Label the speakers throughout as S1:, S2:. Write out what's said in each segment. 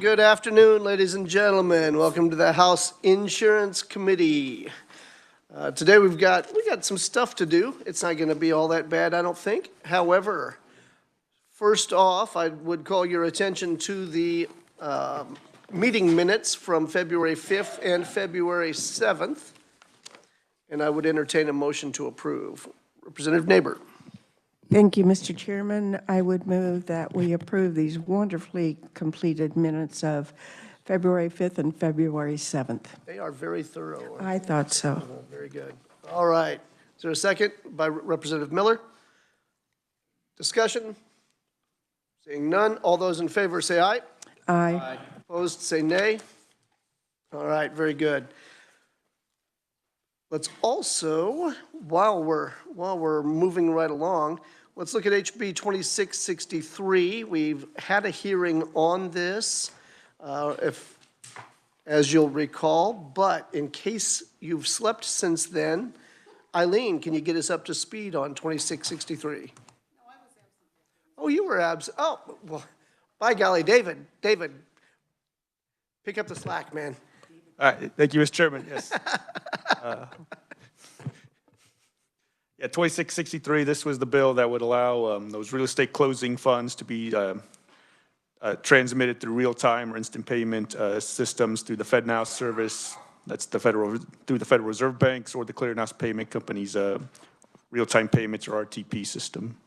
S1: Good afternoon, ladies and gentlemen. Welcome to the House Insurance Committee. Today we got some stuff to do. It's not going to be all that bad, I don't think. However, first off, I would call your attention to the meeting minutes from February 5th and February 7th, and I would entertain a motion to approve. Representative Neighbor.
S2: Thank you, Mr. Chairman. I would move that we approve these wonderfully completed minutes of February 5th and February 7th.
S1: They are very thorough.
S2: I thought so.
S1: Very good. All right. Is there a second by Representative Miller? Discussion? Seeing none. All those in favor say aye.
S2: Aye.
S1: Opposed, say nay. All right, very good. Let's also, while we're moving right along, let's look at HB 2663. We've had a hearing on this, as you'll recall, but in case you've slept since then, Eileen, can you get us up to speed on 2663? No, I was absent. Oh, you were absent. Oh, well, by golly, David, pick up the slack, man.
S3: All right, thank you, Mr. Chairman. Yes. Yeah, 2663, this was the bill that would allow those real estate closing funds to be transmitted through real-time or instant payment systems through the FedNow service. That's through the Federal Reserve Banks or the clearinghouse payment companies' real-time payments or RTP system.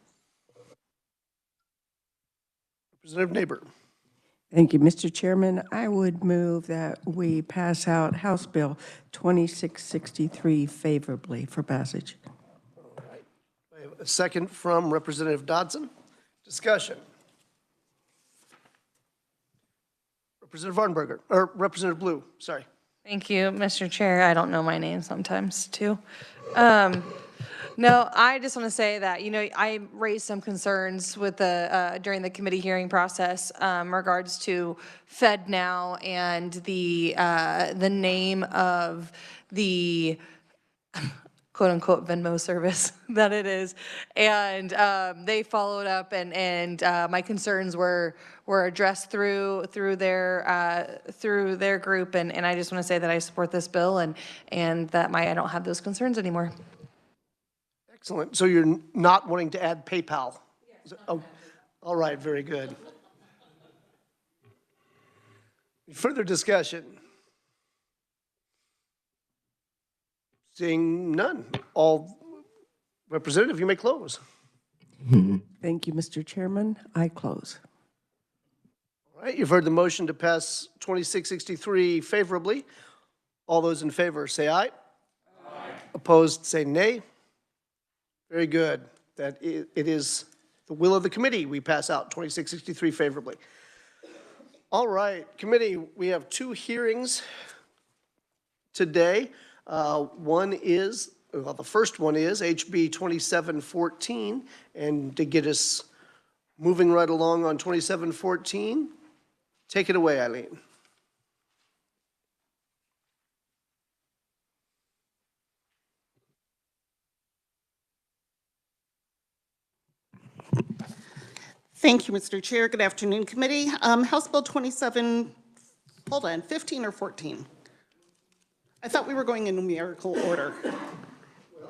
S1: Representative Neighbor.
S2: Thank you, Mr. Chairman. I would move that we pass out House Bill 2663 favorably for passage.
S1: All right. I have a second from Representative Dodson. Discussion. Representative Varnberger, or Representative Blue, sorry.
S4: Thank you, Mr. Chair. I don't know my name sometimes, too. No, I just want to say that, I raised some concerns with during the committee hearing process regards to FedNow and the name of the quote-unquote Venmo service that it is. And they followed up, and my concerns were addressed through their group, and I just want to say that I support this bill and that I don't have those concerns anymore.
S1: Excellent. So you're not wanting to add PayPal? Yes. Oh, all right, very good. Further discussion? Seeing none. Representative, you may close.
S2: Thank you, Mr. Chairman. I close.
S1: All right, you've heard the motion to pass 2663 favorably. All those in favor say aye. Aye. Opposed, say nay. Very good. That it is the will of the committee. We pass out 2663 favorably. All right, committee, we have two hearings today. The first one is HB 2714, and to get us moving right along on 2714, take it away, Eileen.
S5: Thank you, Mr. Chair. Good afternoon, committee. House Bill 15 or 14? I thought we were going in numerical order.
S1: Well, I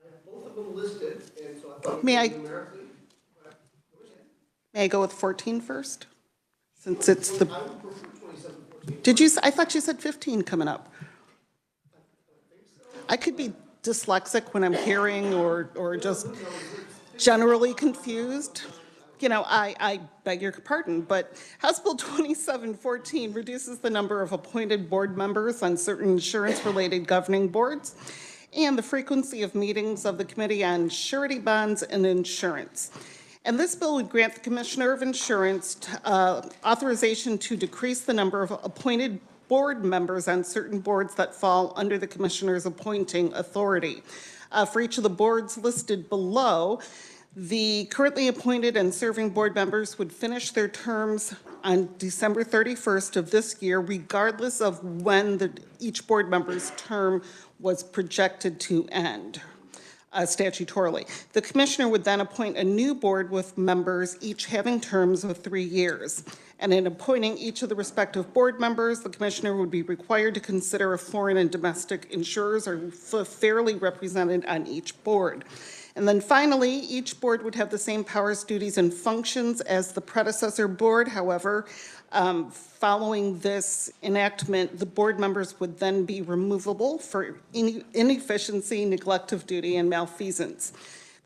S1: have both of them listed, and so I thought
S5: May I go with 14 first? Since it's the...
S1: I would prefer 2714.
S5: Did you? I thought you said 15 coming up. I could be dyslexic when I'm hearing or just generally confused. I beg your pardon, but House Bill 2714 reduces the number of appointed board members on certain insurance-related governing boards and the frequency of meetings of the Committee on Surety Bonds and Insurance. And this bill would grant the Commissioner of Insurance authorization to decrease the number of appointed board members on certain boards that fall under the Commissioner's appointing authority. For each of the boards listed below, the currently appointed and serving board members would finish their terms on December 31st of this year, regardless of when each board member's term was projected to end. statutorily. The commissioner would then appoint a new board with members each having terms of 3 years. And in appointing each of the respective board members, the commissioner would be required to consider if foreign and domestic insurers are fairly represented on each board. And then finally, each board would have the same powers, duties, and functions as the predecessor board. However, following this enactment, the board members would then be removable for inefficiency, neglect of duty, and malfeasance.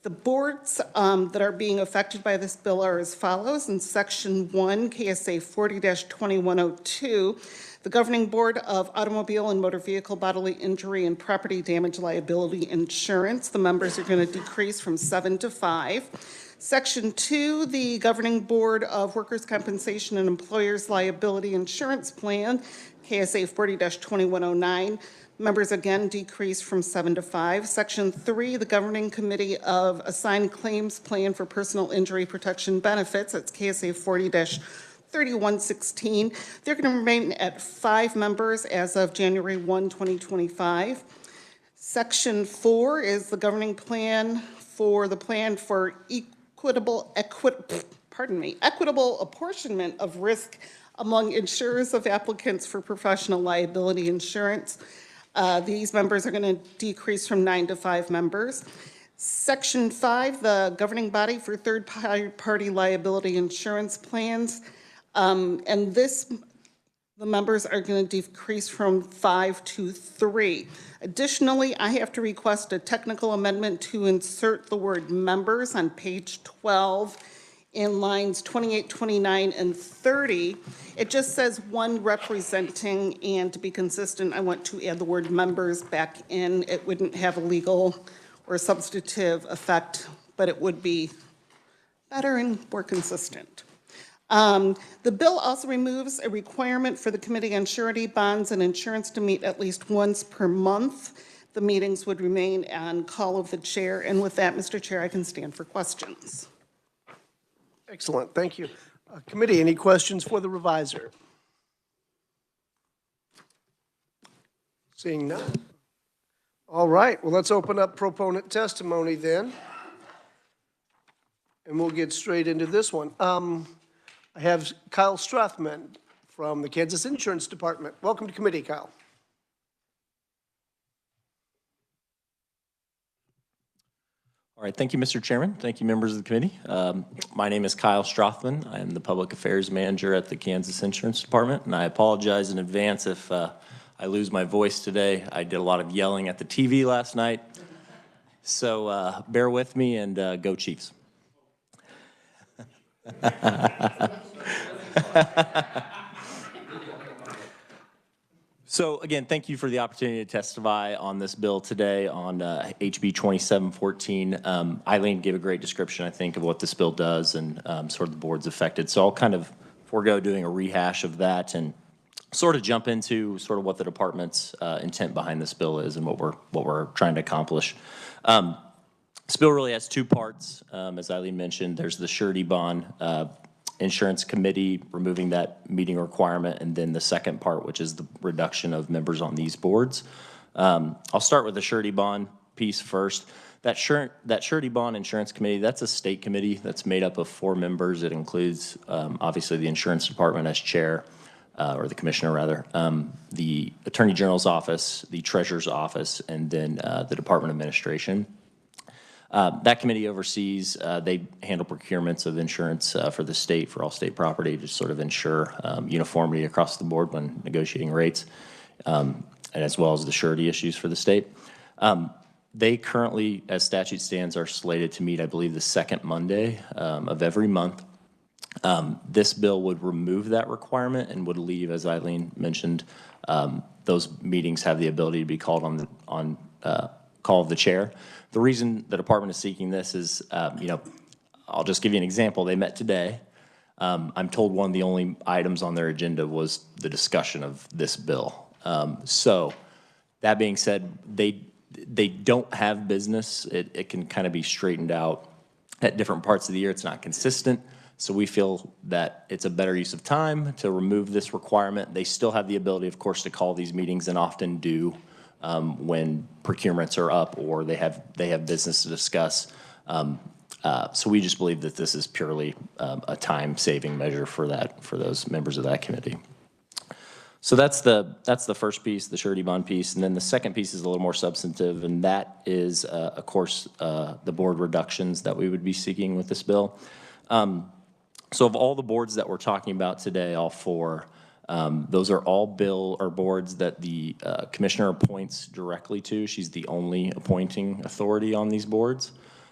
S5: The boards that are being affected by this bill are as follows. In Section 1, KSA 40-2102, the Governing Board of Automobile and Motor Vehicle Bodily Injury and Property Damage Liability Insurance, the members are going to decrease from 7 to 5. Section 2, the Governing Board of Workers' Compensation and Employers Liability Insurance Plan, KSA 40-2109, members again decrease from 7 to 5. Section 3, the Governing Committee of Assigned Claims Plan for Personal Injury Protection Benefits, that's KSA 40-3116. They're going to remain at 5 members as of January 1, 2025. Section 4 is the governing plan for equitable apportionment of risk among insurers of applicants for professional liability insurance. These members are going to decrease from 9 to 5 members. Section 5, the governing body for third-party liability insurance plans. The members are going to decrease from 5 to 3. Additionally, I have to request a technical amendment to insert the word members on page 12 in lines 28, 29, and 30. It just says one representing, and to be consistent, I want to add the word members back in. It wouldn't have a legal or substantive effect, but it would be better and more consistent. The bill also removes a requirement for the Committee on Surety, Bonds, and Insurance to meet at least once per month. The meetings would remain on call of the chair. And with that, Mr. Chair, I can stand for questions.
S1: Excellent, thank you. Committee, any questions for the reviser? Seeing none. All right, well, let's open up proponent testimony then. And we'll get straight into this one. I have Kyle Strathman from the Kansas Insurance Department. Welcome to committee, Kyle.
S6: All right, thank you, Mr. Chairman. Thank you, members of the committee. My name is Kyle Strathman. I am the Public Affairs Manager at the Kansas Insurance Department, and I apologize in advance if I lose my voice today. I did a lot of yelling at the TV last night, so bear with me and go Chiefs. So again, thank you for the opportunity to testify on this bill today on HB 2714. Eileen gave a great description, I think, of what this bill does and sort of the boards affected. So I'll kind of forego doing a rehash of that and sort of jump into sort of what the department's intent behind this bill is and what we're trying to accomplish. This bill really has 2 parts. As Eileen mentioned, there's the surety bond insurance committee, removing that meeting requirement, and then the second part, which is the reduction of members on these boards. I'll start with the surety bond piece first. That surety bond insurance committee, that's a state committee that's made up of 4 members. It includes obviously the insurance department as chair, or the commissioner rather, the attorney general's office, the treasurer's office, and then the department administration. That committee oversees, they handle procurements of insurance for the state, for all state property, to sort of ensure uniformity across the board when negotiating rates, and as well as the surety issues for the state. They currently, as statute stands, are slated to meet, I believe, the second Monday of every month. This bill would remove that requirement and would leave, as Eileen mentioned, those meetings have the ability to be called on call of the chair. The reason the department is seeking this is, I'll just give you an example. They met today. I'm told one of the only items on their agenda was the discussion of this bill. So that being said, they don't have business. It can kind of be straightened out at different parts of the year. It's not consistent. So we feel that it's a better use of time to remove this requirement. They still have the ability, of course, to call these meetings and often do when procurements are up or they have business to discuss. So we just believe that this is purely a time-saving measure for those members of that committee. So that's the first piece, the surety bond piece, and then the second piece is a little more substantive, and that is, of course, the board reductions that we would be seeking with this bill. So of all the boards that we're talking about today, all four, those are all boards that the commissioner appoints directly to. She's the only appointing authority on these boards.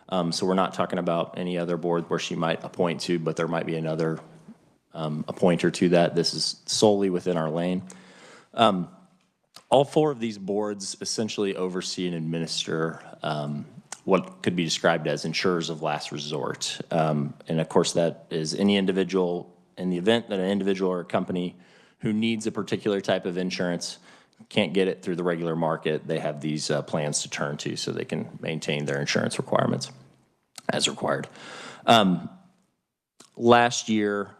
S6: So we're not talking about any other board where she might appoint to, but there might be another appointer to that. This is solely within our lane. All four of these boards essentially oversee and administer what could be described as insurers of last resort. And of course, that is any individual, in the event that an individual or a company who needs a particular type of insurance can't get it through the regular market, they have these plans to turn to so they can maintain their insurance requirements as required. Last year,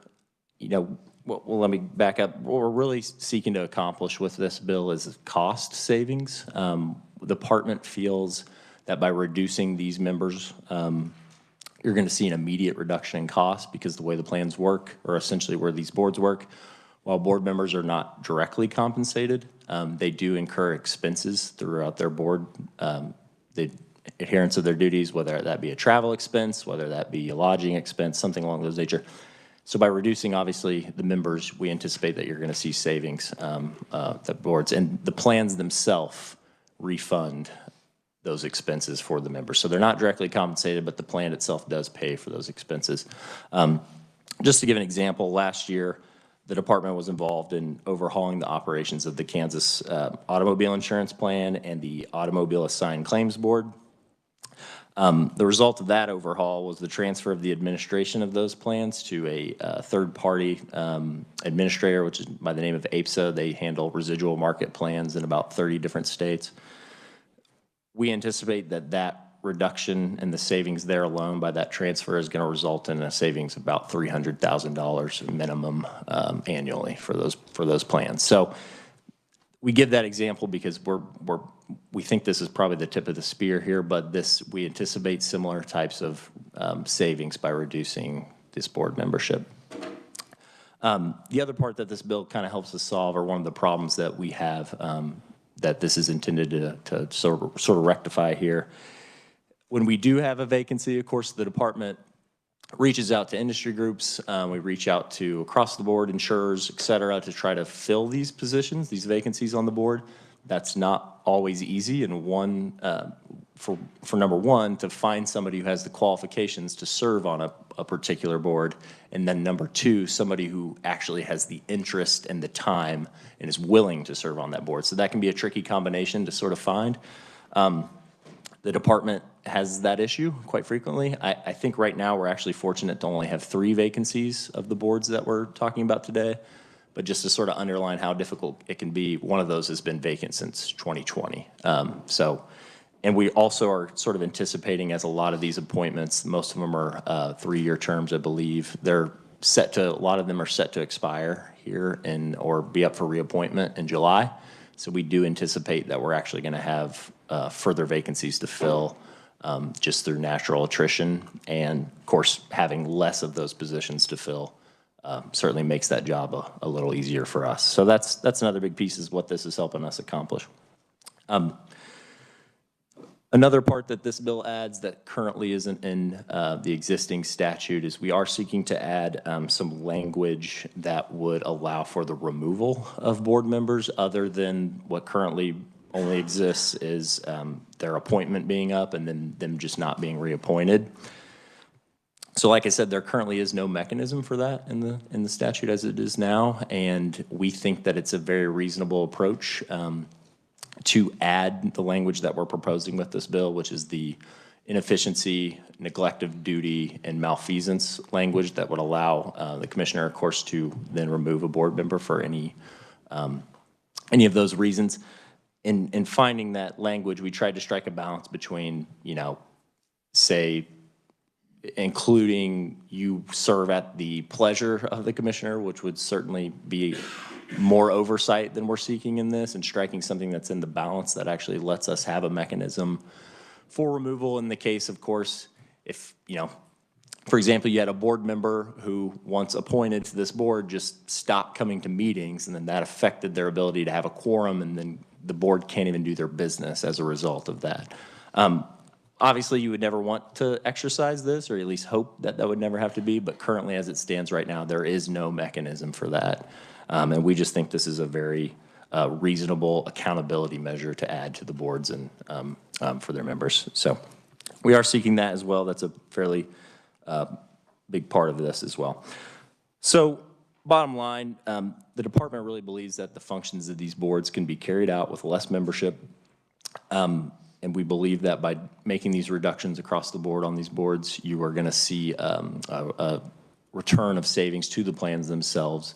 S6: well, let me back up. What we're really seeking to accomplish with this bill is cost savings. The department feels that by reducing these members, you're going to see an immediate reduction in cost because the way the plans work, or essentially where these boards work, while board members are not directly compensated, they do incur expenses throughout their board, the adherence of their duties, whether that be a travel expense, whether that be a lodging expense, something along those nature. So by reducing, obviously, the members, we anticipate that you're going to see savings, the boards, and the plans themselves refund those expenses for the members. So they're not directly compensated, but the plan itself does pay for those expenses. Just to give an example, last year, the department was involved in overhauling the operations of the Kansas automobile insurance plan and the automobile assigned claims board. The result of that overhaul was the transfer of the administration of those plans to a third-party administrator, which is by the name of APSA. They handle residual market plans in about 30 different states. We anticipate that reduction in the savings there alone by that transfer is going to result in a savings of about $300,000 minimum annually for those plans. So we give that example because we think this is probably the tip of the spear here, but we anticipate similar types of savings by reducing this board membership. The other part that this bill kind of helps us solve, or one of the problems that we have that this is intended to sort of rectify here. When we do have a vacancy, of course, the department reaches out to industry groups. We reach out to across the board insurers, et cetera, to try to fill these positions, these vacancies on the board. That's not always easy. And for number one, to find somebody who has the qualifications to serve on a particular board. And then number two, somebody who actually has the interest and the time and is willing to serve on that board. So that can be a tricky combination to sort of find. The department has that issue quite frequently. I think right now we're actually fortunate to only have 3 vacancies of the boards that we're talking about today. But just to sort of underline how difficult it can be, one of those has been vacant since 2020. And we also are sort of anticipating, as a lot of these appointments, most of them are 3-year terms, I believe. A lot of them are set to expire here or be up for reappointment in July. So we do anticipate that we're actually going to have further vacancies to fill just through natural attrition. And of course, having less of those positions to fill certainly makes that job a little easier for us. So that's another big piece is what this is helping us accomplish. Another part that this bill adds that currently isn't in the existing statute is we are seeking to add some language that would allow for the removal of board members other than what currently only exists is their appointment being up and then them just not being reappointed. So like I said, there currently is no mechanism for that in the statute as it is now, and we think that it's a very reasonable approach to add the language that we're proposing with this bill, which is the inefficiency, neglect of duty, and malfeasance language that would allow the commissioner, of course, to then remove a board member for any of those reasons. In finding that language, we tried to strike a balance between, say, including you serve at the pleasure of the commissioner, which would certainly be more oversight than we're seeking in this, and striking something that's in the balance that actually lets us have a mechanism for removal in the case, of course, if, for example, you had a board member who, once appointed to this board, just stopped coming to meetings, and then that affected their ability to have a quorum, and then the board can't even do their business as a result of that. Obviously, you would never want to exercise this, or at least hope that that would never have to be, but currently, as it stands right now, there is no mechanism for that. And we just think this is a very reasonable accountability measure to add to the boards and for their members. So we are seeking that as well. That's a fairly big part of this as well. So bottom line, the department really believes that the functions of these boards can be carried out with less membership. And we believe that by making these reductions across the board on these boards, you are going to see a return of savings to the plans themselves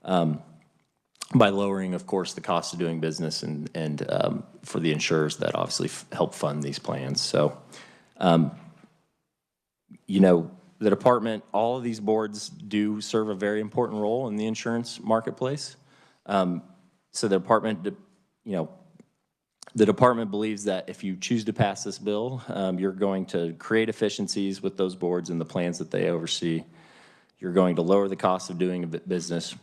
S6: by lowering, of course, the cost of doing business and for the insurers that obviously help fund these plans. So, the department, all of these boards do serve a very important role in the insurance marketplace. So the department, the department believes that if you choose to pass this bill, you're going to create efficiencies with those boards and the plans that they oversee. You're going to lower the cost of doing business.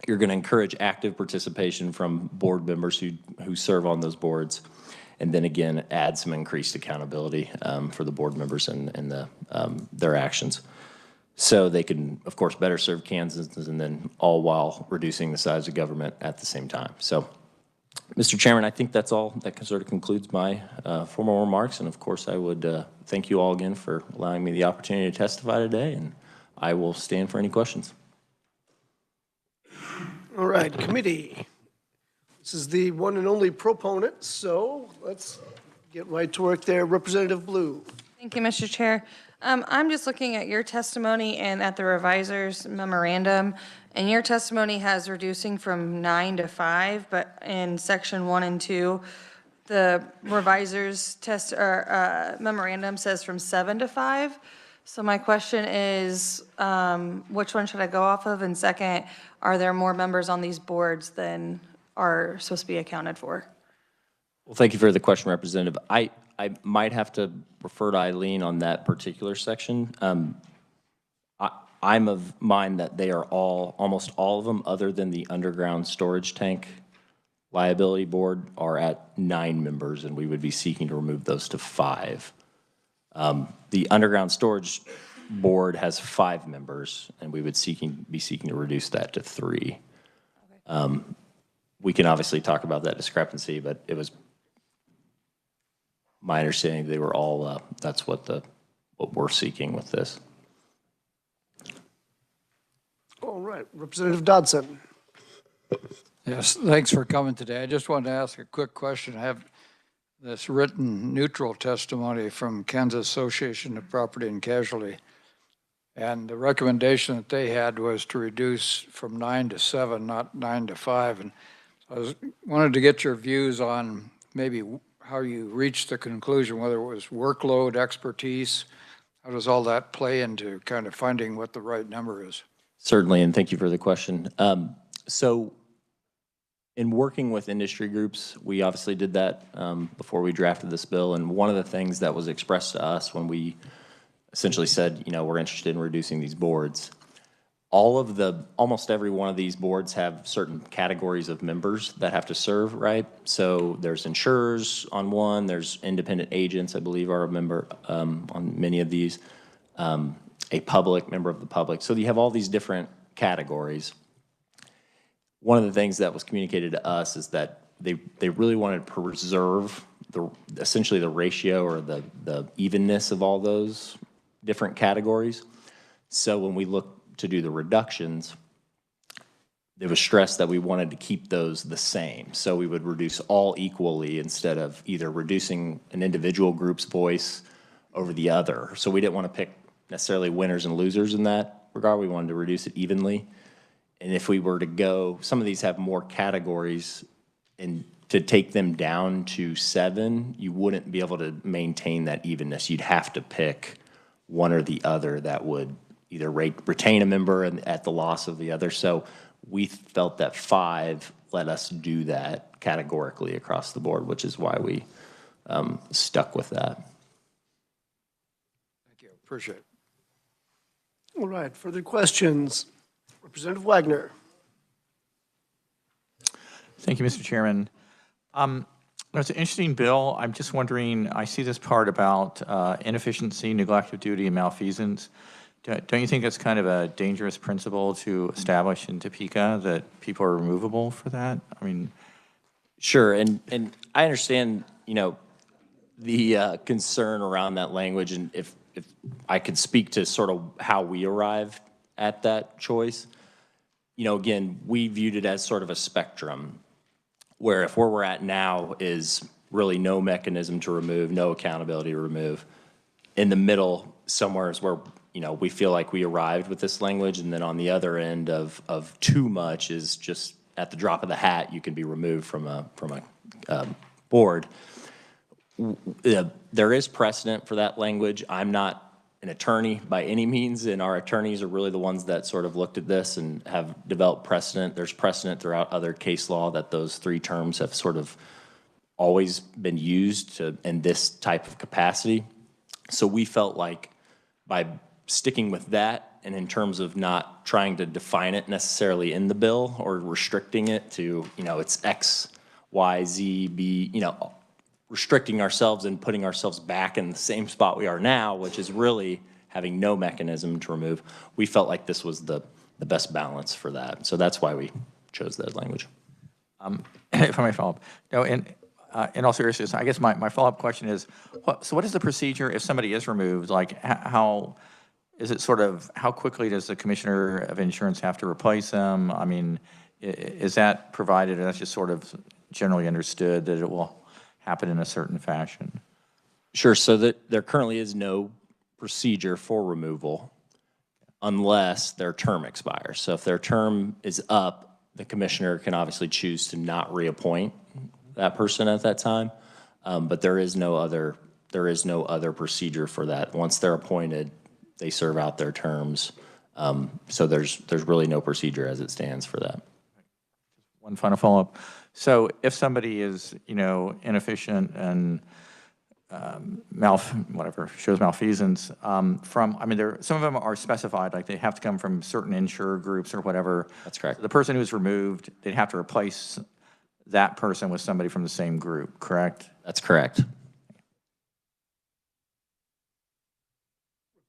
S6: You're going to encourage active participation from board members who serve on those boards. And then again, add some increased accountability for the board members and their actions. So they can, of course, better serve Kansans, and then all while reducing the size of government at the same time. So, Mr. Chairman, I think that's all. That sort of concludes my formal remarks. And of course, I would thank you all again for allowing me the opportunity to testify today, and I will stand for any questions.
S1: All right, committee. This is the one and only proponent, so let's get right to work there. Representative Blue.
S4: Thank you, Mr. Chair. I'm just looking at your testimony and at the reviser's memorandum, and your testimony has reducing from 9 to 5, but in section 1 and 2, the reviser's memorandum says from 7 to 5. So my question is, which one should I go off of? And second, are there more members on these boards than are supposed to be accounted for?
S6: Well, thank you for the question, Representative. I might have to refer to Eileen on that particular section. I'm of mind that they are almost all of them, other than the underground storage tank liability board, are at 9 members, and we would be seeking to remove those to 5. The underground storage board has 5 members, and we would be seeking to reduce that to 3. Okay. We can obviously talk about that discrepancy, but it was my understanding they were all, that's what we're seeking with this.
S1: All right, Representative Dodson.
S7: Yes, thanks for coming today. I just wanted to ask a quick question. I have this written neutral testimony from Kansas Association of Property and Casualty. And the recommendation that they had was to reduce from 9 to 7, not 9 to 5. And I wanted to get your views on maybe how you reached the conclusion, whether it was workload, expertise. How does all that play into kind of finding what the right number is?
S6: Certainly, and thank you for the question. So in working with industry groups, we obviously did that before we drafted this bill. And one of the things that was expressed to us when we essentially said, we're interested in reducing these boards, almost every one of these boards have certain categories of members that have to serve, right? So there's insurers on one, there's independent agents, I believe, are a member on many of these, a member of the public. So you have all these different categories. One of the things that was communicated to us is that they really wanted to preserve essentially the ratio or the evenness of all those different categories. So when we look to do the reductions, there was stress that we wanted to keep those the same. So we would reduce all equally instead of either reducing an individual group's voice over the other. So we didn't want to pick necessarily winners and losers in that regard. We wanted to reduce it evenly. And if we were to go, some of these have more categories, and to take them down to 7, you wouldn't be able to maintain that evenness. You'd have to pick one or the other that would either retain a member at the loss of the other. So we felt that 5 let us do that categorically across the board, which is why we stuck with that.
S7: Appreciate it.
S1: All right, further questions? Representative Wagner.
S8: Thank you, Mr. Chairman. It's an interesting bill. I'm just wondering, I see this part about inefficiency, neglect of duty, and malfeasance. Don't you think that's kind of a dangerous principle to establish in Topeka, that people are removable for that? I mean,
S6: Sure, and I understand, the concern around that language, and if I could speak to sort of how we arrived at that choice. Again, we viewed it as sort of a spectrum, where if where we're at now is really no mechanism to remove, no accountability to remove. In the middle, somewhere is where, we feel like we arrived with this language, and then on the other end of too much is just at the drop of the hat, you can be removed from a board. There is precedent for that language. I'm not an attorney by any means, and our attorneys are really the ones that sort of looked at this and have developed precedent. There's precedent throughout other case law that those three terms have sort of always been used in this type of capacity. So we felt like by sticking with that, and in terms of not trying to define it necessarily in the bill or restricting it to, it's X, Y, Z, B, restricting ourselves and putting ourselves back in the same spot we are now, which is really having no mechanism to remove, we felt like this was the best balance for that. So that's why we chose that language.
S8: if I may follow up. No, in all seriousness, I guess my follow-up question is, so what is the procedure if somebody is removed? Like, how is it sort of, how quickly does the Commissioner of Insurance have to replace them? I mean, is that provided, or that's just sort of generally understood that it will happen in a certain fashion?
S6: Sure, so that there currently is no procedure for removal unless their term expires. So if their term is up, the commissioner can obviously choose to not reappoint that person at that time, but there is no other procedure for that. Once they're appointed, they serve out their terms. So there's really no procedure as it stands for that.
S8: One final follow-up. So if somebody is, inefficient and shows malfeasance some of them are specified, like they have to come from certain insurer groups or whatever.
S6: That's correct.
S8: The person who's removed, they'd have to replace that person with somebody from the same group, correct?
S6: That's correct.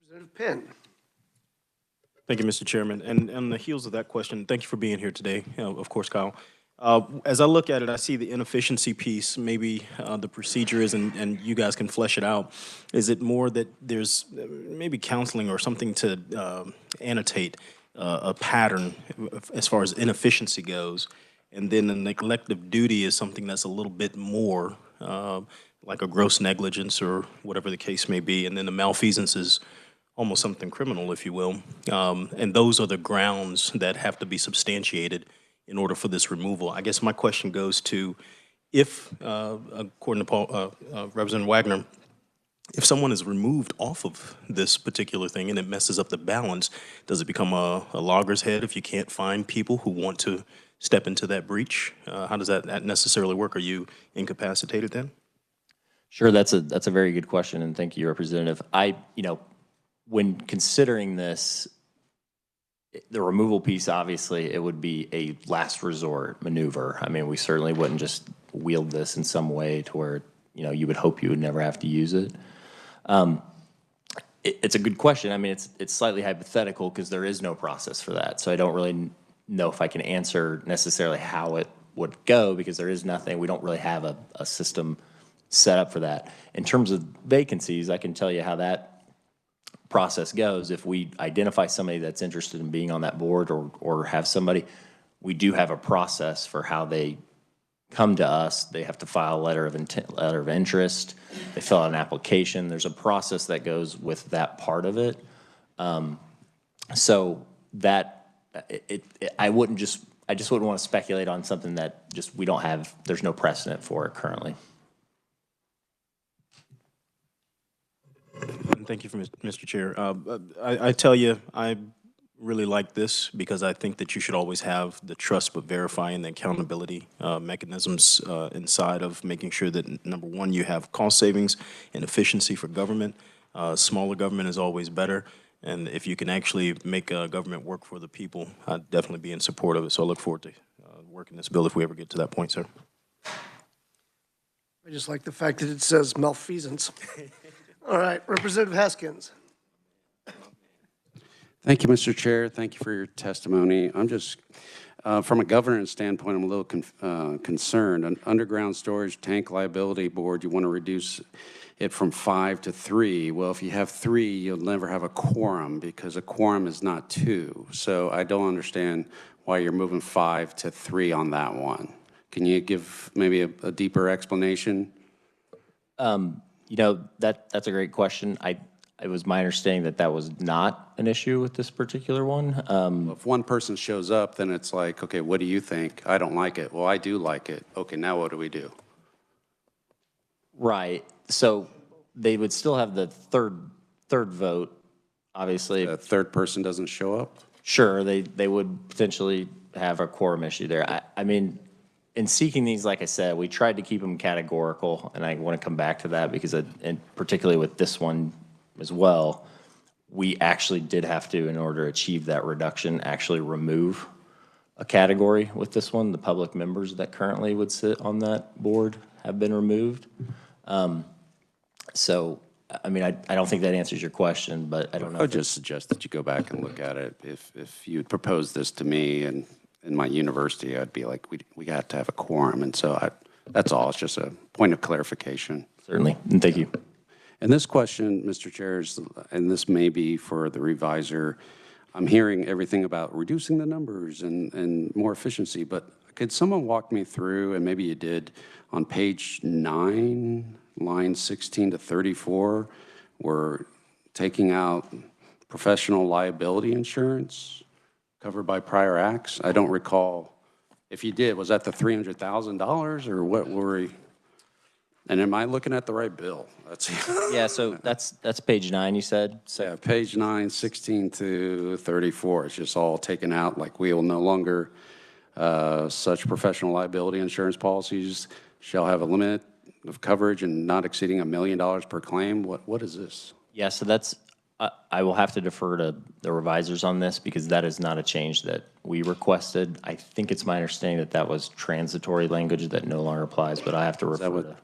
S1: Representative Penn.
S9: Thank you, Mr. Chairman. And on the heels of that question, thank you for being here today, of course, Kyle. As I look at it, I see the inefficiency piece, maybe the procedure is, and you guys can flesh it out. Is it more that there's maybe counseling or something to annotate a pattern as far as inefficiency goes? And then the neglect of duty is something that's a little bit more like a gross negligence or whatever the case may be. And then the malfeasance is almost something criminal, if you will. And those are the grounds that have to be substantiated in order for this removal. I guess my question goes to, if, according to Representative Wagner, if someone is removed off of this particular thing and it messes up the balance, does it become a logger's head if you can't find people who want to step into that breach? How does that necessarily work? Are you incapacitated then?
S6: Sure, that's a very good question, and thank you, Representative. When considering this, the removal piece, obviously, it would be a last resort maneuver. I mean, we certainly wouldn't just wield this in some way to where, you would hope you would never have to use it. It's a good question. I mean, it's slightly hypothetical because there is no process for that. So I don't really know if I can answer necessarily how it would go because there is nothing. We don't really have a system set up for that. In terms of vacancies, I can tell you how that process goes. If we identify somebody that's interested in being on that board or have somebody, we do have a process for how they come to us. They have to file a letter of interest. They fill out an application. There's a process that goes with that part of it. So that I just wouldn't want to speculate on something that just we don't have. There's no precedent for it currently.
S9: Thank you, Mr. Chair. I tell you, I really like this because I think that you should always have the trust but verifying the accountability mechanisms inside of making sure that, number one, you have cost savings and efficiency for government. Smaller government is always better, and if you can actually make government work for the people, I'd definitely be in support of it. So I look forward to working this bill if we ever get to that point, sir.
S1: I just like the fact that it says malfeasance. All right, Representative Haskins.
S10: Thank you, Mr. Chair. Thank you for your testimony. I'm just, from a governance standpoint, I'm a little concerned. An underground storage tank liability board, you want to reduce it from 5 to 3. Well, if you have 3, you'll never have a quorum because a quorum is not 2. So I don't understand why you're moving 5 to 3 on that one. Can you give maybe a deeper explanation?
S6: You know, that's a great question. It was my understanding that that was not an issue with this particular one.
S10: If one person shows up, then it's like, okay, what do you think? I don't like it. Well, I do like it. Okay, now what do we do?
S6: Right. So they would still have the third vote, obviously.
S10: The third person doesn't show up?
S6: Sure, they would potentially have a quorum issue there. I mean, in seeking these, like I said, we tried to keep them categorical, and I want to come back to that because, and particularly with this one as well, we actually did have to, in order to achieve that reduction, actually remove a category with this one. The public members that currently would sit on that board have been removed. So, I mean, I don't think that answers your question, but I don't know.
S10: I would just suggest that you go back and look at it. If you had proposed this to me and in my university, I'd be like, we got to have a quorum. And so that's all. It's just a point of clarification.
S6: Certainly, and thank you.
S10: And this question, Mr. Chair, and this may be for the reviser, I'm hearing everything about reducing the numbers and more efficiency, but could someone walk me through, and maybe you did, on page 9, lines 16 to 34, we're taking out professional liability insurance covered by prior acts? I don't recall. If you did, was that the $300,000 or what were we? And am I looking at the right bill?
S6: Yeah, so that's page 9, you said? So
S10: Yeah, page 9, 16 to 34. It's just all taken out, like we will no longer, such professional liability insurance policies shall have a limit of coverage and not exceeding $1 million per claim. What is this?
S6: yeah, so that's, I will have to defer to the revisers on this because that is not a change that we requested. I think it's my understanding that that was transitory language that no longer applies, but I have to refer to.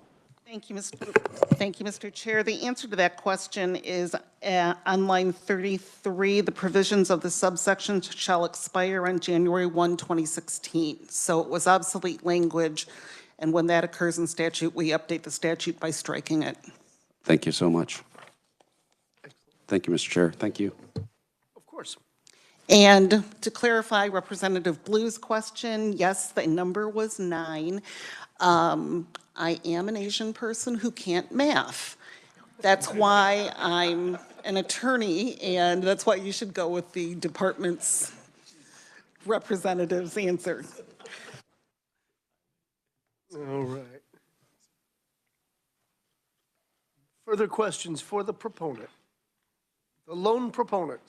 S5: Thank you, Mr. Chair. The answer to that question is on line 33, the provisions of the subsection shall expire on January 1, 2016. So it was obsolete language, and when that occurs in statute, we update the statute by striking it.
S10: Thank you so much. Thank you, Mr. Chair. Thank you.
S1: Of course.
S5: And to clarify Representative Blue's question, yes, the number was 9. I am an Asian person who can't math. That's why I'm an attorney, and that's why you should go with the department's representative's answer.
S1: All right. Further questions for the proponent? The lone proponent?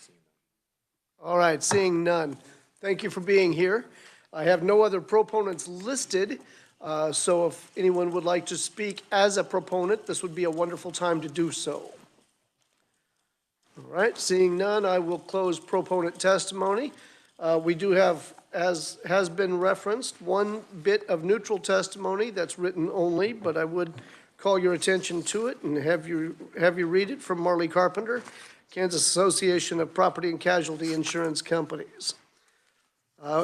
S1: All right, seeing none. Thank you for being here. I have no other proponents listed. So if anyone would like to speak as a proponent, this would be a wonderful time to do so. All right, seeing none, I will close proponent testimony. We do have, as has been referenced, one bit of neutral testimony that's written only, but I would call your attention to it and have you read it from Marley Carpenter, Kansas Association of Property and Casualty Insurance Companies.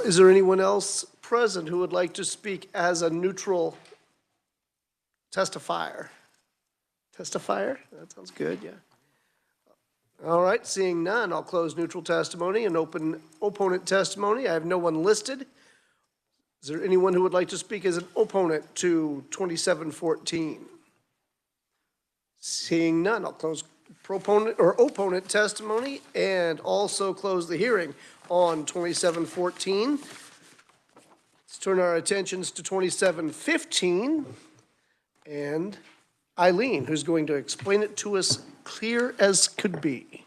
S1: Is there anyone else present who would like to speak as a neutral testifier? Testifier? That sounds good, yeah. All right, seeing none, I'll close neutral testimony and open opponent testimony. I have no one listed. Is there anyone who would like to speak as an opponent to 2714? Seeing none, I'll close proponent or opponent testimony and also close the hearing on 2714. Let's turn our attentions to 2715 and Eileen, who's going to explain it to us clear as could be.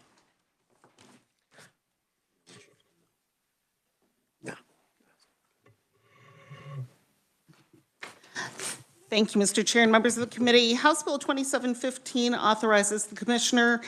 S5: Thank you, Mr. Chair and members of the committee. House Bill 2715 authorizes the Commissioner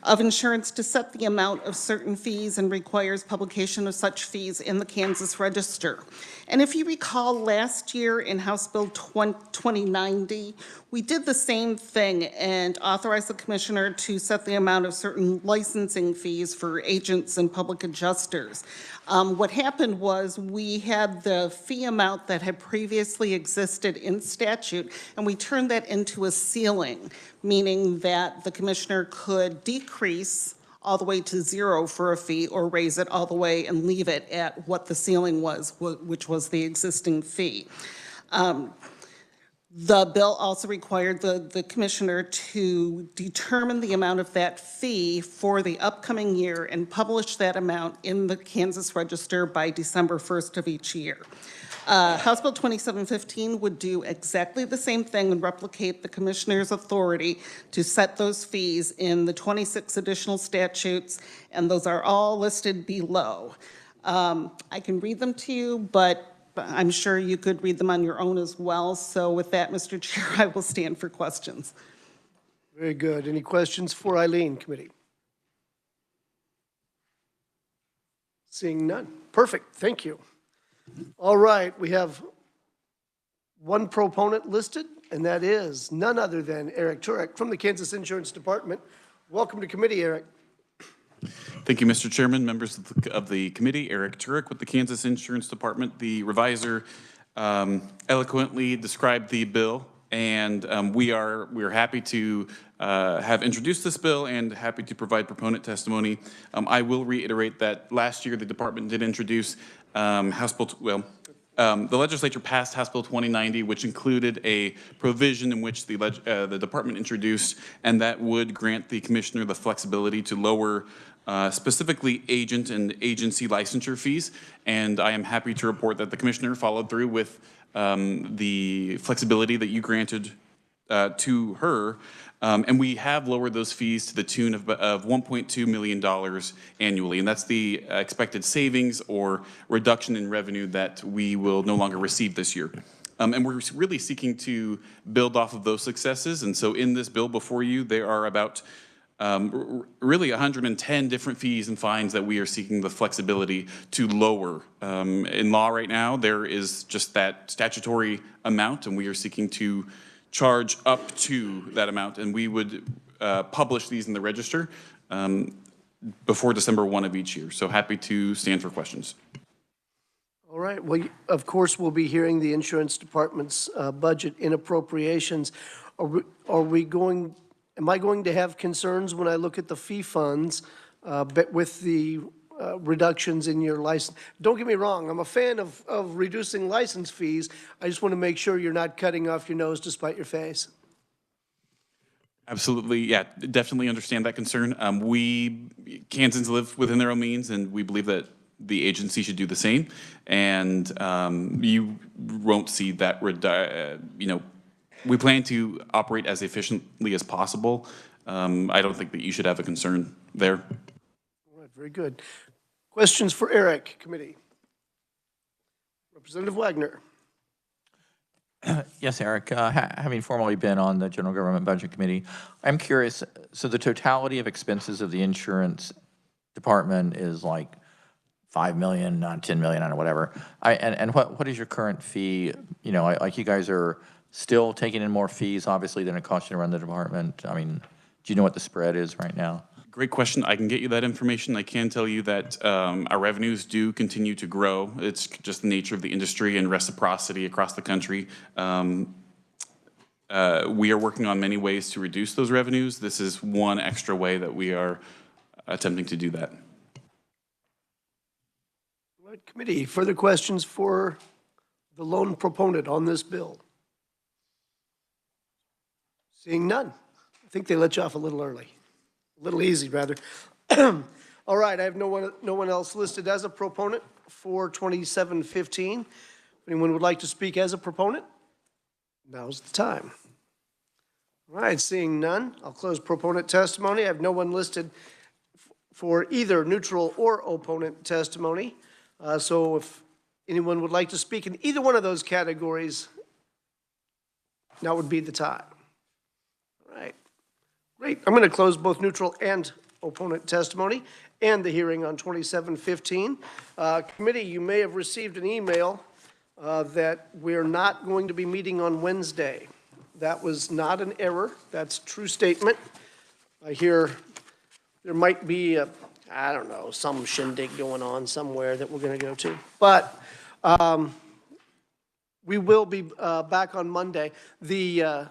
S5: of Insurance to set the amount of certain fees and requires publication of such fees in the Kansas Register. And if you recall, last year in House Bill 2090, we did the same thing and authorized the Commissioner to set the amount of certain licensing fees for agents and public adjusters. What happened was we had the fee amount that had previously existed in statute, and we turned that into a ceiling, meaning that the Commissioner could decrease all the way to zero for a fee or raise it all the way and leave it at what the ceiling was, which was the existing fee. The bill also required the Commissioner to determine the amount of that fee for the upcoming year and publish that amount in the Kansas Register by December 1st of each year. House Bill 2715 would do exactly the same thing and replicate the Commissioner's authority to set those fees in the 26 additional statutes, and those are all listed below. I can read them to you, but I'm sure you could read them on your own as well. So with that, Mr. Chair, I will stand for questions.
S1: Very good. Any questions for Eileen, committee? Seeing none. Perfect. Thank you. All right. We have one proponent listed, and that is none other than Eric Turek from the Kansas Insurance Department. Welcome to committee, Eric.
S11: Thank you, Mr. Chairman, members of the committee. Eric Turek with the Kansas Insurance Department. The reviser eloquently described the bill, and we are happy to have introduced this bill and happy to provide proponent testimony. I will reiterate that last year the department did introduce House Bill, the legislature passed House Bill 2090, which included a provision in which the department introduced, and that would grant the commissioner the flexibility to lower specifically agent and agency licensure fees. And I am happy to report that the commissioner followed through with the flexibility that you granted to her. And we have lowered those fees to the tune of $1.2 million annually. And that's the expected savings or reduction in revenue that we will no longer receive this year. And we're really seeking to build off of those successes. And so in this bill before you, there are about really 110 different fees and fines that we are seeking the flexibility to lower. In law right now, there is just that statutory amount, and we are seeking to charge up to that amount, and we would publish these in the register before December 1 of each year. So happy to stand for questions.
S1: All right. Well, of course, we'll be hearing the insurance department's budget in appropriations. Am I going to have concerns when I look at the fee funds but with the reductions in your license? Don't get me wrong, I'm a fan of reducing license fees. I just want to make sure you're not cutting off your nose to spite your face.
S11: Absolutely, yeah, definitely understand that concern. Kansans live within their own means, and we believe that the agency should do the same. And you won't see that, we plan to operate as efficiently as possible. I don't think that you should have a concern there.
S1: All right, very good. Questions for Eric, committee? Representative Wagner.
S8: Yes, Eric, having formerly been on the General Government Budget Committee, I'm curious, so the totality of expenses of the insurance department is like 5 million, not 10 million, I don't know, whatever. And what is your current fee? You know, like you guys are still taking in more fees, obviously, than it costs you to run the department. I mean, do you know what the spread is right now?
S11: Great question. I can get you that information. I can tell you that our revenues do continue to grow. It's just the nature of the industry and reciprocity across the country. We are working on many ways to reduce those revenues. This is one extra way that we are attempting to do that.
S1: All right, committee, further questions for the lone proponent on this bill? Seeing none. I think they let you off a little early. A little easy, rather. All right, I have no one else listed as a proponent for 2715. If anyone would like to speak as a proponent, now's the time. All right, seeing none, I'll close proponent testimony. I have no one listed for either neutral or opponent testimony. So if anyone would like to speak in either one of those categories, now would be the time. All right, great. I'm going to close both neutral and opponent testimony and the hearing on 2715. Committee, you may have received an email that we're not going to be meeting on Wednesday. That was not an error. That's a true statement. I hear there might be, I don't know, some shindig going on somewhere that we're going to go to. But we will be back on Monday. The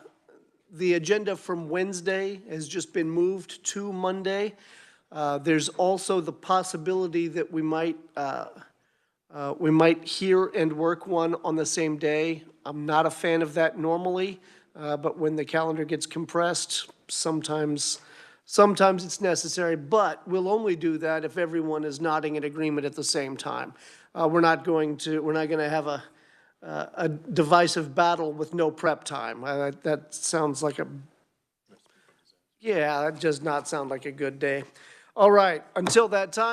S1: agenda from Wednesday has just been moved to Monday. There's also the possibility that we might hear and work one on the same day. I'm not a fan of that normally, but when the calendar gets compressed, sometimes it's necessary, but we'll only do that if everyone is nodding in agreement at the same time. We're not going to have a divisive battle with no prep time. That sounds like that does not sound like a good day. All right, until that time.